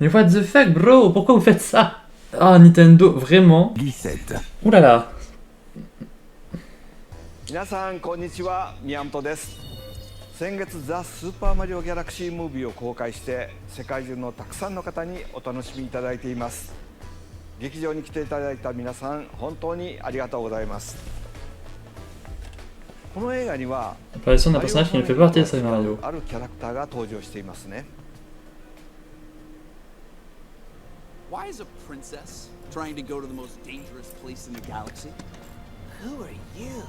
Mais what the fuck, bro? Pourquoi vous faites ça? Ah, Nintendo, vraiment? 17. Ouh là là. 皆さんこんにちは、宮本です。先月ザ・スーパーマリオギャラクシームービーを公開して世界中のたくさんの方にお楽しみいただいています。劇場に来ていただいた皆さん本当にありがとうございます。この映画には L'apparition d'un personnage qui ne fait pas partie de Super Mario. あるキャラクターが登場していますね。Why is a princess trying to go to the most dangerous place in the galaxy? Who are you?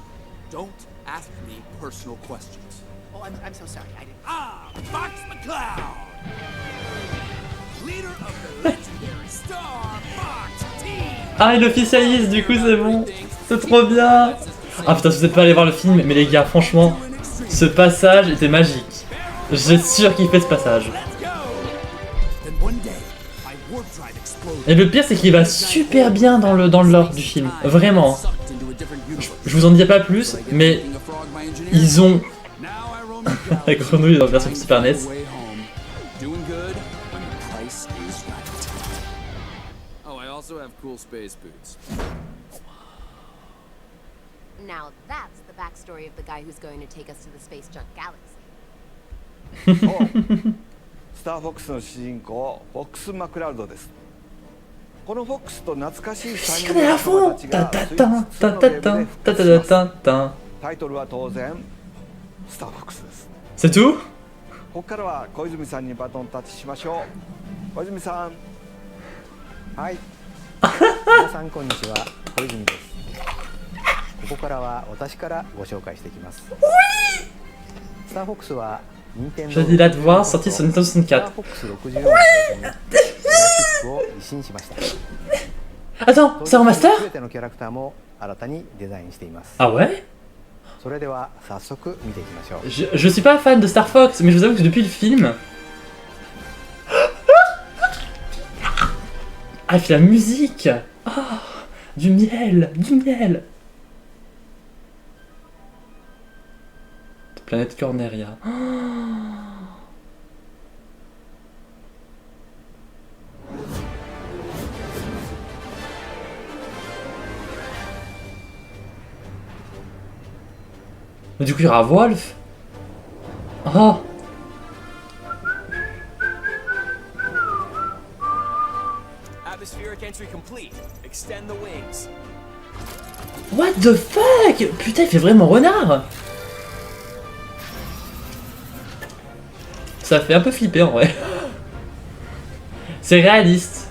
Don't ask me personal questions. Oh, I'm so sorry. I didn't. Ah, Fox McCloud! Leader of the legendary Star Fox Team! Ah, il officialise, du coup, c'est bon. C'est trop bien. Ah putain, je vous êtes pas allé voir le film, mais les gars, franchement, ce passage était magique. J'ai surkiffé ce passage. Et le pire, c'est qu'il va super bien dans le lore du film. Vraiment. Je vous en dis pas plus, mais ils ont... La grenouille dans la version Super NES. Now that's the backstory of the guy who's going to take us to the space junk galaxy. スターフォックスの主人公フォックス・マクラウドです。このフォックスと懐かしい3人の仲間たちがスイッチ2のゲームで復活します。タイトルは当然スターフォックスです。C'est tout? ここからは小泉さんにバトンタッチしましょう。小泉さん。はい。皆さんこんにちは、小泉です。ここからは私からご紹介していきます。スターフォックスは Je dis la devoir, sorti sur Nintendo 64. Attends, c'est un remaster? Ah ouais? Je suis pas fan de Star Fox, mais je vous avoue que depuis le film... Ah, il fait la musique! Ah, du miel, du miel! Planète Corneria. Oh, mais du coup, il y aura Wolf. Oh. Atmospheric entry complete. Extend the wings. What the fuck? Putain, il fait vraiment renard. Ça fait un peu flipper en vrai. C'est réaliste.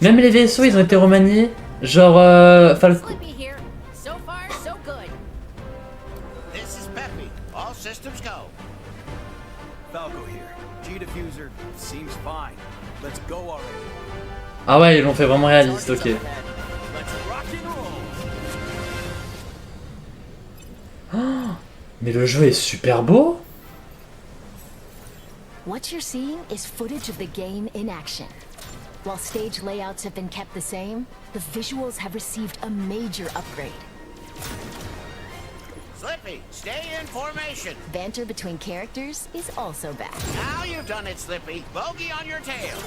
Même les vaisseaux, ils ont été remaniés. Genre Falco. Ah ouais, ils l'ont fait vraiment réaliste, ok. Oh, mais le jeu est super beau. What you're seeing is footage of the game in action. While stage layouts have been kept the same, the visuals have received a major upgrade. Slippy, stay in formation. Banter between characters is also back. Now you've done it, Slippy. Bogey on your tail.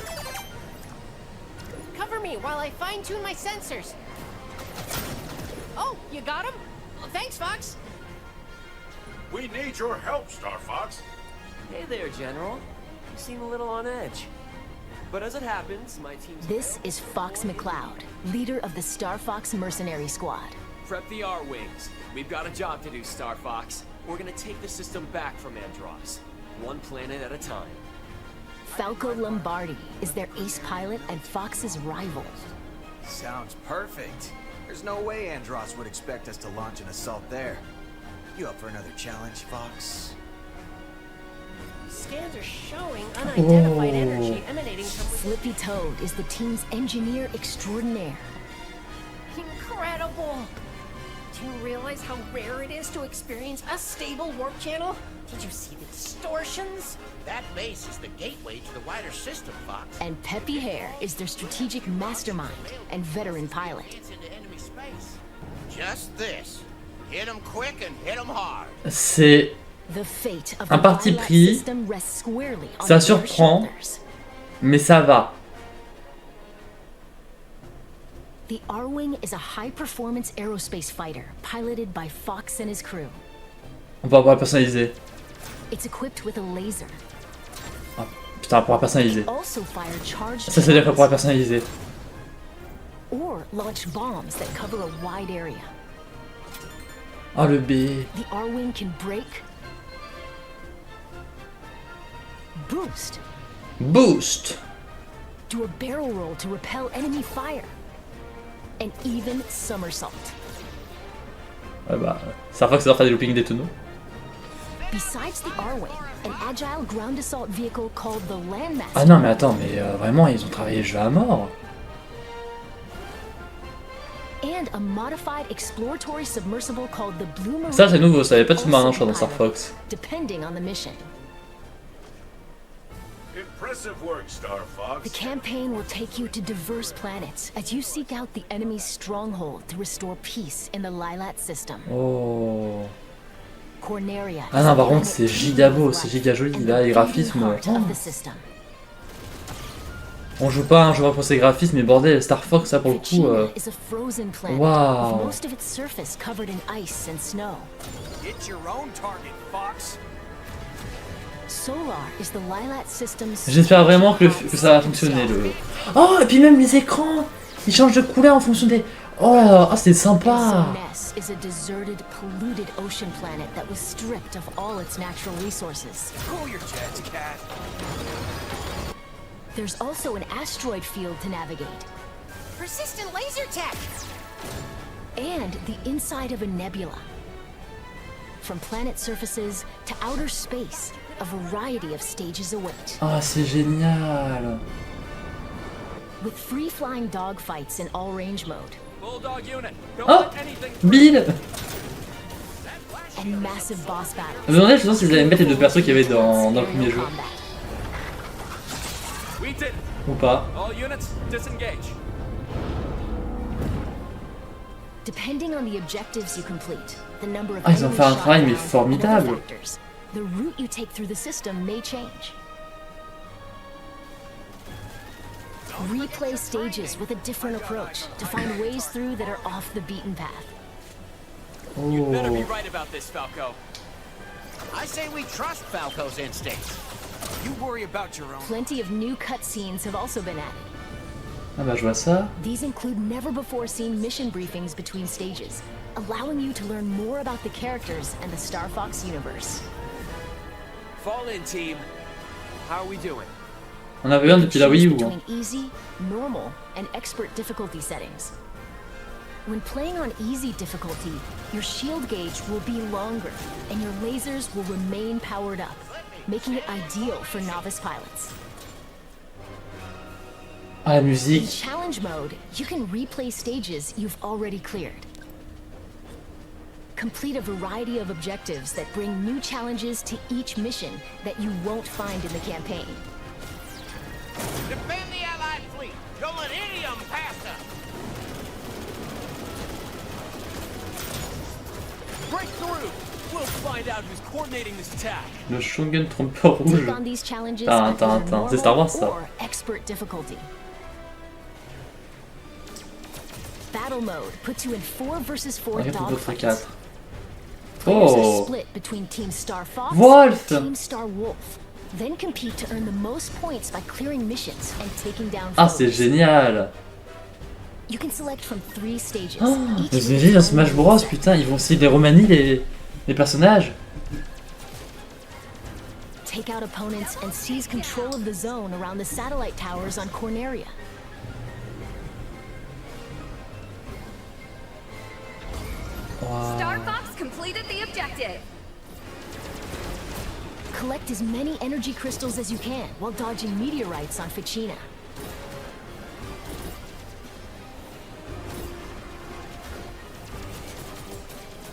Cover me while I fine-tune my sensors. Oh, you got him? Thanks, Fox. We need your help, Star Fox. Hey there, General. You seem a little on edge. But as it happens, my team's... This is Fox McCloud, leader of the Star Fox Mercenary Squad. Prep the R-Wings. We've got a job to do, Star Fox. We're gonna take the system back from Andross. One planet at a time. Falco Lombardi is their ace pilot and Fox's rival. Sounds perfect. There's no way Andross would expect us to launch an assault there. You up for another challenge, Fox? Scans are showing unidentified energy emanating from... Slippy Toad is the team's engineer extraordinaire. Incredible! Do you realize how rare it is to experience a stable warp channel? Did you see the distortions? That base is the gateway to the wider system, Fox. And Peppy Hare is their strategic mastermind and veteran pilot. Just this. Hit 'em quick and hit 'em hard. C'est Un parti pris, ça surprend, mais ça va. The R-Wing is a high-performance aerospace fighter piloted by Fox and his crew. On va pouvoir le personnaliser. It's equipped with a laser. Ah, putain, on pourra personnaliser. Also fire charged Ça, c'est-à-dire qu'on pourra personnaliser. Or launch bombs that cover a wide area. Oh, le B. The R-Wing can break, boost, Boost. do a barrel roll to repel enemy fire, and even somersault. Ouais, bah, ça va que ça doit faire des loopings des tonneaux. Besides the R-Wing, an agile ground assault vehicle called the Landmaster. Ah non, mais attends, mais vraiment, ils ont travaillé le jeu à mort. And a modified exploratory submersible called the Blue Marine. Ça, c'est nouveau, ça avait pas de sous-marin, je crois, dans Star Fox. Depending on the mission. Impressive work, Star Fox. The campaign will take you to diverse planets as you seek out the enemy's stronghold to restore peace in the Lylat system. Oh. Corneria. Ah non, par contre, c'est giga beau, c'est giga joli. Là, les graphismes. Oh. On joue pas un jeu pour ses graphismes, mais bordel, Star Fox, ça pour le coup. Waouh. Most of its surface covered in ice and snow. Get your own target, Fox. Solar is the Lylat system's. J'espère vraiment que ça va fonctionner. Le... Oh, et puis même les écrans, ils changent de couleur en fonction des. Oh, oh c'est sympa. Ness is a deserted, polluted ocean planet that was stripped of all its natural resources. Cool your jets, cat. There's also an asteroid field to navigate. Persistent laser tech! And the inside of a nebula. From planet surfaces to outer space, a variety of stages await. Ah, c'est génial. With free-flying dogfights in all-range mode. Bulldog unit. Don't Oh, let anything Bill. And massive boss battles. Je me demandais si vous allez mettre les deux persos qu'il y avait dans le premier jeu. We did. Ou pas. All units, disengage. Depending on the objectives you complete, the number of Ah, ils ont fait un travail mais formidable. factors, the route you take through the system may change. Replay stages with a different approach to find ways through that are off the beaten path. You better be Oh. right about this, Falco. I say we trust Falco's instincts. You worry about your own. Plenty of new cutscenes have also been added. Ah bah je vois ça. These include never-before-seen mission briefings between stages, allowing you to learn more about the characters and the Star Fox universe. Fall in, team. How are we doing? On avait un depuis la Wii U. Between easy, normal, and expert difficulty settings. When playing on easy difficulty, your shield gauge will be longer, and your lasers will remain powered up, making it ideal for novice pilots. Ah, la In musique. challenge mode, you can replay stages you've already cleared. Complete a variety of objectives that bring new challenges to each mission that you won't find in the campaign. Defend the Allied fleet. Don't let any of them pass us. Break through. We'll find out who's coordinating this attack. Le Shogun trompeur rouge. Take on these challenges Attends, at attends, either attends. C'est Star Wars ça. normal or expert difficulty. Battle mode puts you in 4 versus 4 Regarde d'autres dogfights. 4. Players are Oh. split between Team Star Fox Wolf. and Team Star Wolf. Then compete to earn the most points by clearing missions and taking down Ah, foes. c'est génial. You can select from 3 stages. Oh, each mais with j'ai dit dans its own Smash Bros, laser. putain, ils vont essayer de remanier les personnages. Take out opponents and seize control of the zone around the satellite towers on Corneria. Star Fox completed the objective. Collect as many energy crystals as you can while dodging meteorites on Ficina.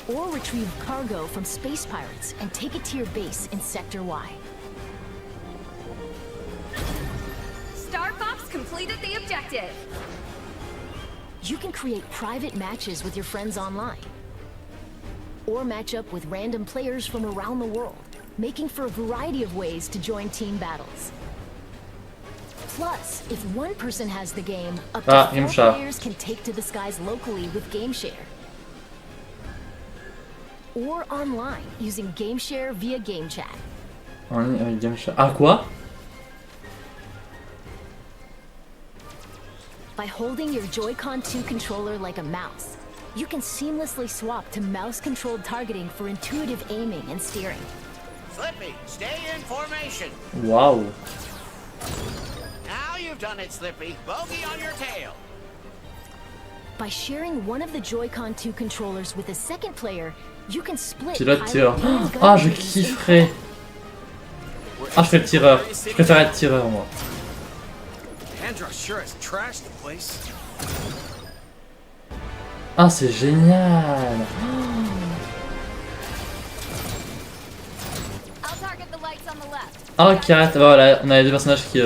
Or retrieve cargo from space pirates and take it to your base in Sector Y. Star Fox completed the objective. You can create private matches with your friends online. Or match up with random players from around the world. making for a variety of ways to join team battles. Plus, if one person has the game, up to 4 players can take to the skies locally with GameShare. Or online, using GameShare via GameChat. En ligne avec GameShare. Ah quoi? By holding your Joy-Con 2 controller like a mouse, you can seamlessly swap to mouse-controlled targeting for intuitive aiming and steering. Slippy, stay in formation. Wow. Now you've done it, Slippy. Bogey on your tail. By sharing one of the Joy-Con 2 controllers with a second player, you can split. Pilote tireur. Ah, je kifferais. Ah, je ferais le tireur. Je préfère être tireur, moi. Ah, c'est génial. Ah, ok, arrête. Voilà, on a les deux personnages qui.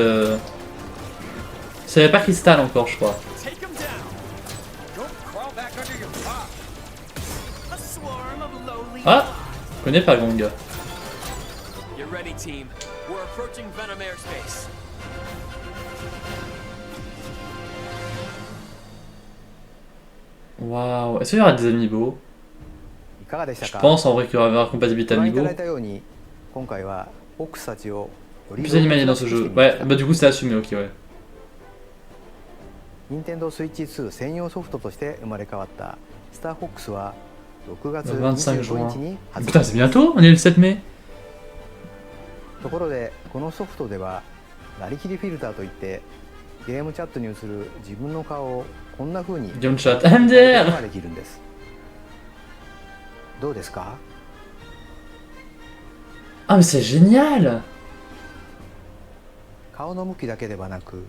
Ça avait pas Crystal encore, je crois. Ah, je connais pas Gong. Waouh, est-ce qu'il y aura des amiibo? Je pense en vrai qu'il y aura une compatibilité amiibo. Plus animalier dans ce jeu. Ouais, bah du coup c'est assumé, ok, ouais. Nintendo Switch 2専用ソフトとして生まれ変わったスターフォックスは6月25日に発売。 Putain, c'est bientôt, on est le 7 mai. ところでこのソフトではなりきりフィルターといってゲームチャットに映る自分の顔をこんな風にゲームチャット MDR ができるんです。どうですか? Ah mais c'est génial. 顔の向きだけではなく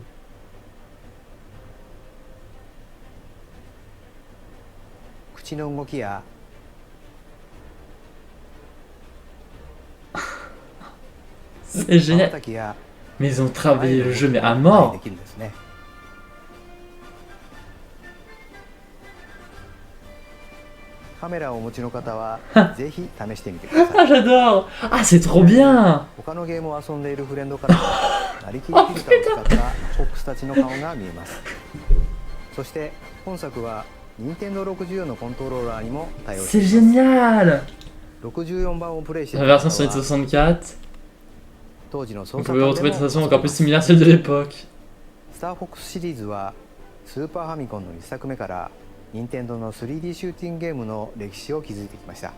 口の動きや C'est génial. Mais ils ont travaillé le jeu mais à mort. Ah j'adore. Ah c'est trop bien. C'est génial. La version sur Nintendo 64. On pouvait retrouver de façon encore plus similaire à celle de l'époque. Star Fox シリーズはスーパーファミコンの1作目から任天堂の 3D シューティングゲームの歴史を築いてきました。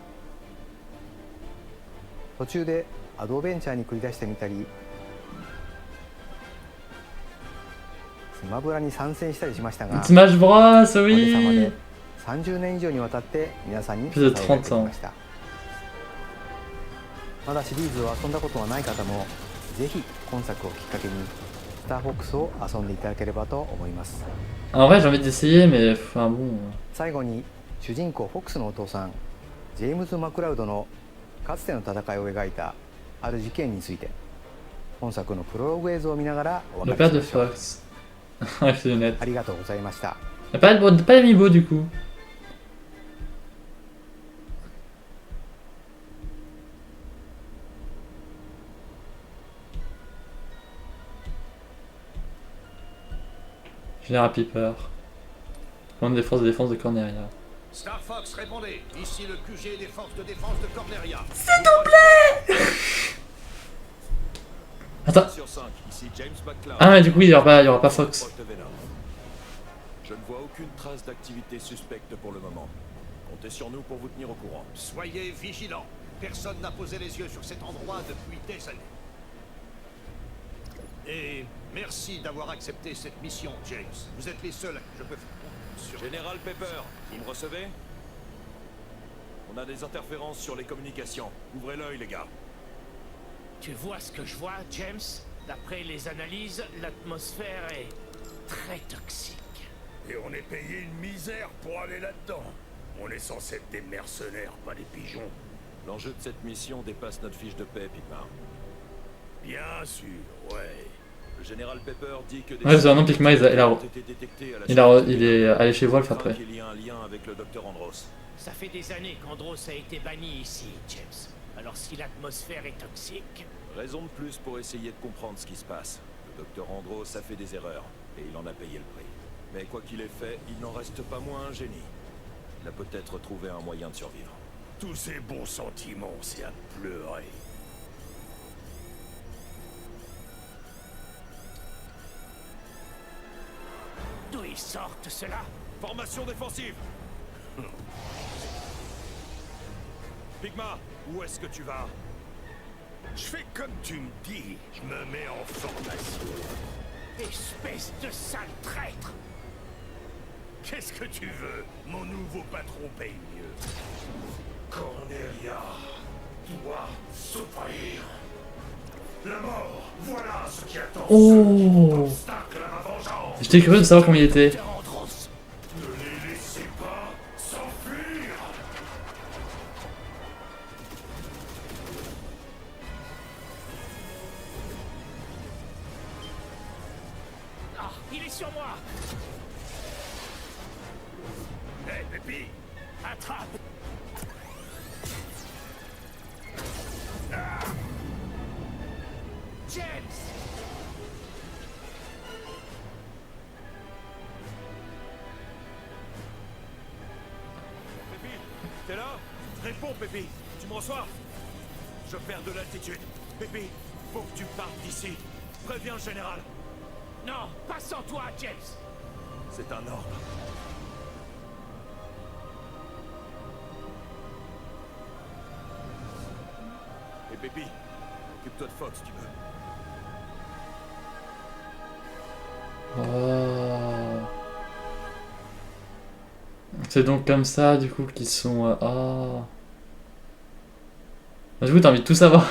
途中でアドベンチャーに繰り出してみたり、スマブラに参戦したりしましたが、Smash Bros, oui. 30年以上にわたって皆さんに伝えられてきました。まだシリーズを遊んだことがない方もぜひ今作をきっかけにスターフォックスを遊んでいただければと思います。En vrai j'ai envie d'essayer mais enfin bon. 最後に主人公フォックスのお父さんジェームズ・マクラウドのかつての戦いを描いたある事件について本作のプロローグ映像を見ながらお分かりしましょう。ありがとうございました。Pas d'amiibo du coup. Général Piper. Commande des forces de défense de Corneria. Star Fox, répondez. Ici le QG des forces de défense de Corneria. S'il vous plaît. Attends. Ah mais du coup il y aura pas Fox. Je ne vois aucune trace d'activité suspecte pour le moment. Comptez sur nous pour vous tenir au courant. Soyez vigilants. Personne n'a posé les yeux sur cet endroit depuis des années. Et merci d'avoir accepté cette mission, James. Vous êtes les seuls à qui je peux faire. Général Pepper, vous me recevez? On a des interférences sur les communications. Ouvrez l'œil, les gars. Tu vois ce que je vois, James? D'après les analyses, l'atmosphère est très toxique. Et on est payé une misère pour aller là-dedans. On est censé être des mercenaires, pas des pigeons. L'enjeu de cette mission dépasse notre fiche de paix, Pigma. Bien sûr, ouais. Le général Pepper dit que des... Ouais, c'est un nom Pigma, il est allé chez Wolf après. Il y a un lien avec le docteur Andros. Ça fait des années qu'Andros a été banni ici, James. Alors si l'atmosphère est toxique... Raison de plus pour essayer de comprendre ce qui se passe. Le docteur Andros a fait des erreurs, et il en a payé le prix. Mais quoi qu'il ait fait, il n'en reste pas moins un génie. Il a peut-être trouvé un moyen de survivre. Tous ces bons sentiments, c'est à pleurer. D'où ils sortent cela? Formation défensive. Pigma, où est-ce que tu vas? Je fais comme tu me dis, je me mets en formation. Espèce de sale traître! Qu'est-ce que tu veux? Mon nouveau patron paye mieux. Cornelia doit souffrir. La mort, voilà ce qui attend. Oh! Obstacle à ma vengeance. J'étais curieux de savoir comment il était. Ne les laissez pas s'enfuir. Ah, il est sur moi! Hé, Pépi! Attrape! James! Pépi, t'es là? Réponds, Pépi. Tu me reçois? Je perds de l'altitude. Pépi, faut que tu partes d'ici. Préviens le général. Non, pas sans toi, James! C'est un ordre. Et Pépi, occupe-toi de Fox, tu veux. Oh. C'est donc comme ça, du coup, qu'ils sont... Oh. Du coup, t'as envie de tout savoir.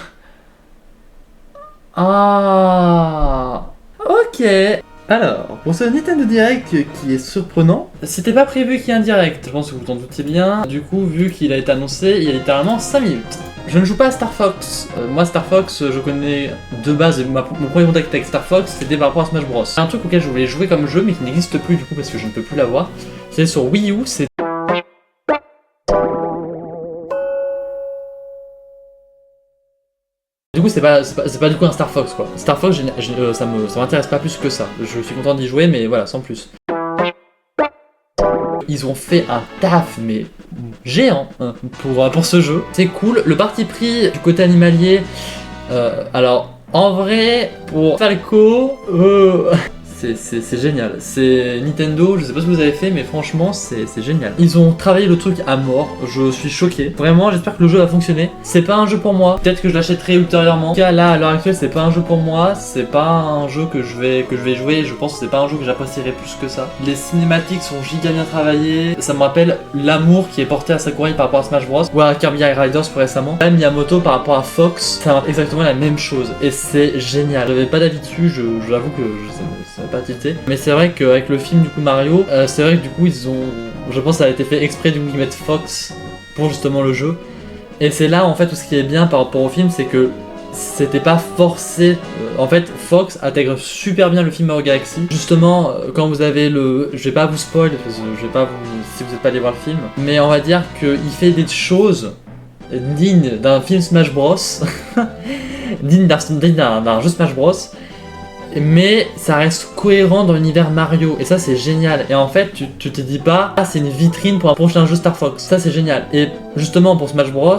Ah. Ok. Alors, pour ce Nintendo Direct qui est surprenant, c'était pas prévu qu'il y ait un direct, je pense que vous t'en doutez bien. Du coup, vu qu'il a été annoncé, il y a littéralement 5 minutes. Je ne joue pas à Star Fox. Moi, Star Fox, je connais de base, mon premier contact avec Star Fox, c'était par rapport à Smash Bros. Un truc auquel je voulais jouer comme jeu, mais qui n'existe plus du coup, parce que je ne peux plus l'avoir. C'est sur Wii U, c'est... Du coup, c'est pas du coup un Star Fox quoi. Star Fox, ça m'intéresse pas plus que ça. Je suis content d'y jouer, mais voilà, sans plus. Ils ont fait un taf, mais géant, hein, pour ce jeu. C'est cool. Le parti pris du côté animalier, alors en vrai, pour Falco, c'est génial. C'est Nintendo, je sais pas ce que vous avez fait, mais franchement, c'est génial. Ils ont travaillé le truc à mort, je suis choqué. Vraiment, j'espère que le jeu va fonctionner. C'est pas un jeu pour moi, peut-être que je l'achèterai ultérieurement. En tout cas, là, à l'heure actuelle, c'est pas un jeu pour moi, c'est pas un jeu que je vais jouer, je pense que c'est pas un jeu que j'apprécierai plus que ça. Les cinématiques sont giga bien travaillées, ça me rappelle l'amour qui est porté à Sakurai par rapport à Smash Bros. Ou à Kirby Air Riders plus récemment. Là, Miyamoto par rapport à Fox, ça marque exactement la même chose. Et c'est génial. J'avais pas d'avis dessus, j'avoue que ça m'a pas tilté. Mais c'est vrai qu'avec le film du coup Mario, c'est vrai que du coup ils ont... Je pense que ça a été fait exprès du coup qu'ils mettent Fox pour justement le jeu. Et c'est là en fait tout ce qui est bien par rapport au film, c'est que c'était pas forcé. En fait, Fox intègre super bien le film Mario Galaxy. Justement, quand vous avez le... Je vais pas vous spoil, parce que je vais pas vous... si vous êtes pas allé voir le film. Mais on va dire qu'il fait des choses dignes d'un film Smash Bros. dignes d'un jeu Smash Bros. Mais ça reste cohérent dans l'univers Mario, et ça c'est génial. Et en fait tu te dis pas, ah c'est une vitrine pour un prochain jeu Star Fox, ça c'est génial. Et justement pour Smash Bros,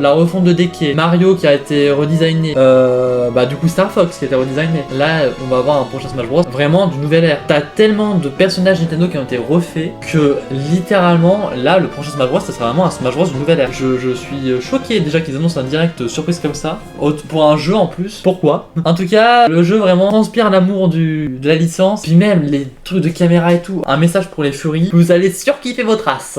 la refonte de Deke, Mario qui a été redesigné, du coup Star Fox qui a été redesigné, là on va avoir un prochain Smash Bros vraiment du nouvel ère. T'as tellement de personnages Nintendo qui ont été refaits que littéralement là le prochain Smash Bros ça sera vraiment un Smash Bros de nouvelle ère. Je suis choqué déjà qu'ils annoncent un direct surprise comme ça, pour un jeu en plus, pourquoi? En tout cas le jeu vraiment transpire l'amour de la licence, puis même les trucs de caméra et tout. Un message pour les furies, vous allez surkiffer votre race.